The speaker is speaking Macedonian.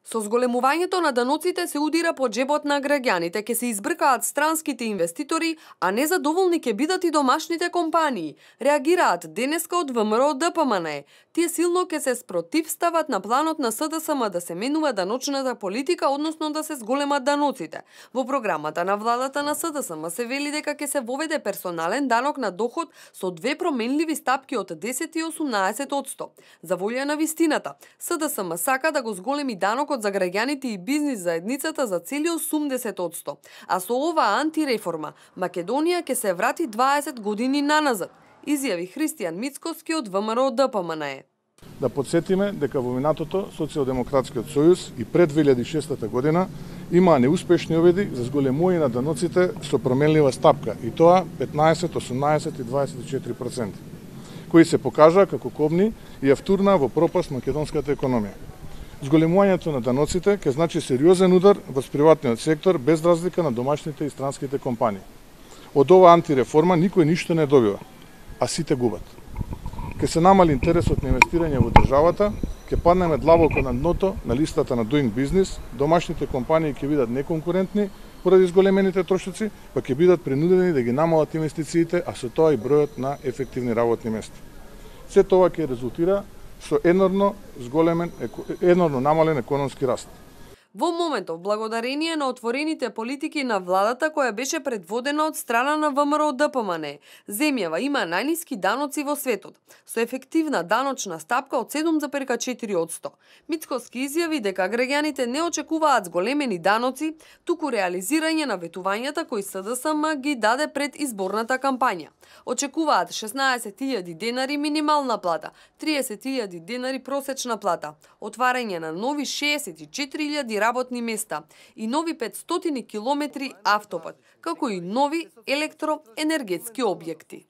Со зголемувањето на даноците се удира по джебот на граѓаните, ќе се избркаат странските инвеститори, а незадоволни ќе бидат и домашните компании. Реагираат денеска од ВМРО ДПМН. Тие силно ќе се спротивстават на планот на СДСМ да се менува даночната политика, односно да се зголемат даноците. Во програмата на владата на СДСМ се вели дека ќе се воведе персонален данок на доход со две променливи стапки од 10 и 18%. За волја на вистината, СДСМ сака да го зголеми данокот за граѓаните и бизнис заедницата за цели 80%. А со оваа антиреформа, Македонија ќе се врати 20 години наназад, изјави Христијан Мицкоски од ВМРО ДПМН. Да подсетиме дека во минатото Социјалдемократскиот сојуз и пред 2006 година има неуспешни обиди за зголемување на даноците со променлива стапка, и тоа 15, 18 и 24%, кои се покажаа како кобни и ја втурнаа во пропаст македонската економија. Зголемувањето на даноците ќе значи сериозен удар во приватниот сектор без разлика на домашните и странските компании. Од оваа антиреформа никој ништо не добива, а сите губат. Ке се намали интересот на инвестирање во државата, ќе паднеме длабоко на дното на листата на Doing Business, домашните компании ќе бидат неконкурентни поради зголемените трошоци, па ќе бидат принудени да ги намалат инвестициите, а со тоа и бројот на ефективни работни места. Се тоа ќе резултира со енормно намален економски раст. Во моментов, благодарение на отворените политики на владата која беше предводена од страна на ВМРО ДПМН, земјава има најниски даноци во светот, со ефективна даночна стапка од 7,4%. Мицкоски изјави дека граѓаните не очекуваат зголемени даноци, туку реализирање на ветувањата кои СДСМ ги даде пред изборната кампања. Очекуваат 16.000 денари минимална плата, 30.000 денари просечна плата, отварање на нови 64.000 работни места и нови 500 километри автопат, како и нови електроенергетски објекти.